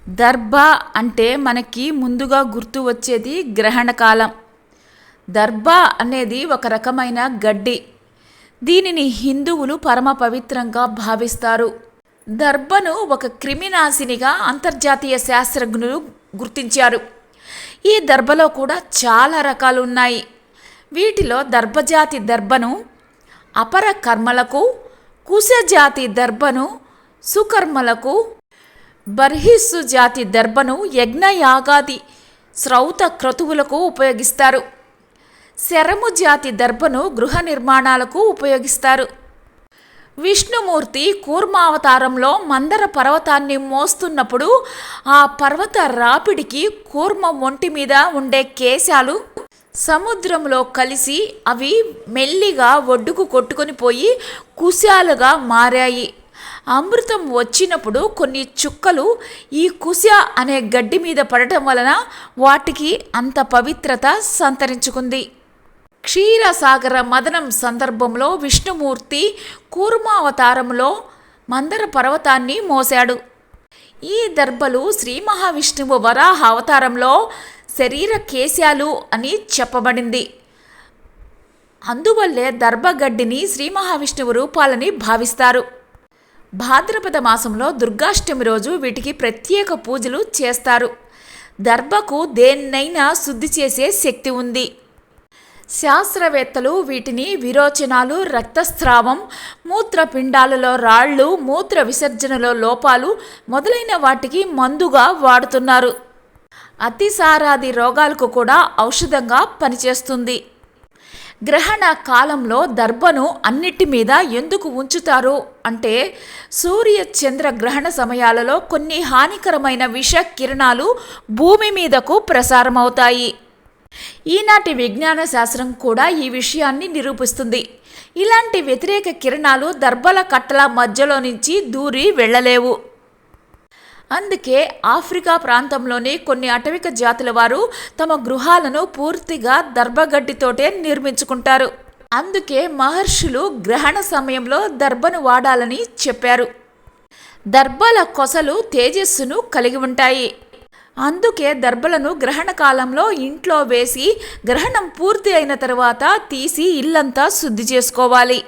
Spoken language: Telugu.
దర్భ అంటే మనకి ముందుగా గుర్తు వచ్చేది గ్రహణ కాలం. దర్భ అనేది ఒక రకమైన గడ్డి. దీనిని హిందువులు పరమ పవిత్రంగా భావిస్తారు. దర్భను ఒక క్రిమినాశినిగా అంతర్జాతీయ శాస్త్రజ్ఞులు గుర్తించారు. ఈ దర్భలో కూడా చాలా రకాలు ఉన్నాయి. వీటిలో దర్భజాతి దర్భను అపర కర్మలకు, కుశజాతి దర్భను సుకర్మలకు, బర్హిస్సు జాతి దర్భను యజ్ఞయాగాది శ్రౌత క్రతువులకు ఉపయోగిస్తారు. శరము జాతి దర్భను గృహ నిర్మాణాలకు ఉపయోగిస్తారు. విష్ణుమూర్తి కూర్మావతారంలో మందర పర్వతాన్ని మోస్తున్నప్పుడు ఆ పర్వత రాపిడికి కూర్మ ఒంటి మీద ఉండే కేశాలు సముద్రంలో కలిసి అవి మెల్లిగా ఒడ్డుకు కొట్టుకొని పోయి కుశాలుగా మారాయి. అమృతం వచ్చినప్పుడు కొన్ని చుక్కలు ఈ కుశ అనే గడ్డి మీద పడటం వలన వాటికి అంత పవిత్రత సంతరించుకుంది. క్షీరసాగర మదనం సందర్భంలో విష్ణుమూర్తి కూర్మావతారంలో మందర పర్వతాన్ని మోశాడు. ఈ దర్భలు శ్రీ మహావిష్ణువు వరాహ అవతారంలో శరీర కేశాలు అని చెప్పబడింది. అందువల్లే దర్భగడ్డిని శ్రీ మహావిష్ణువు రూపాలని భావిస్తారు. భాద్రపద మాసంలో దుర్గాష్టమి రోజు వీటికి ప్రత్యేక పూజలు చేస్తారు. దర్భకు దేన్నైనా శుద్ధి చేసే శక్తి ఉంది. శాస్త్రవేత్తలు వీటిని విరోచనాలు, రక్తస్రావం, మూత్రపిండాలలో రాళ్ళు, మూత్ర విసర్జనలో లోపాలు మొదలైన వాటికి మందుగా వాడుతున్నారు. అతిసారాది రోగాలకు కూడా ఔషధంగా పనిచేస్తుంది. గ్రహణ కాలంలో దర్భను అన్నిటి మీద ఎందుకు ఉంచుతారు అంటే సూర్య చంద్ర గ్రహణ సమయాలలో కొన్ని హానికరమైన విష కిరణాలు భూమి మీదకు ప్రసారమవుతాయి. ఈనాటి విజ్ఞాన శాస్త్రం కూడా ఈ విషయాన్ని నిరూపిస్తుంది. ఇలాంటి వ్యతిరేక కిరణాలు దర్భల కట్టల మధ్యలో నుంచి దూరి వెళ్ళలేవు. అందుకే ఆఫ్రికా ప్రాంతంలోని కొన్ని అటవిక జాతుల వారు తమ గృహాలను పూర్తిగా దర్భగడ్డితోటే నిర్మించుకుంటారు. అందుకే మహర్షులు గ్రహణ సమయంలో దర్భను వాడాలని చెప్పారు. దర్భల కొసలు తేజస్సును కలిగి ఉంటాయి. అందుకే దర్భలను గ్రహణ కాలంలో ఇంట్లో వేసి గ్రహణం పూర్తి అయిన తర్వాత తీసి ఇల్లంతా శుద్ధి చేసుకోవాలి.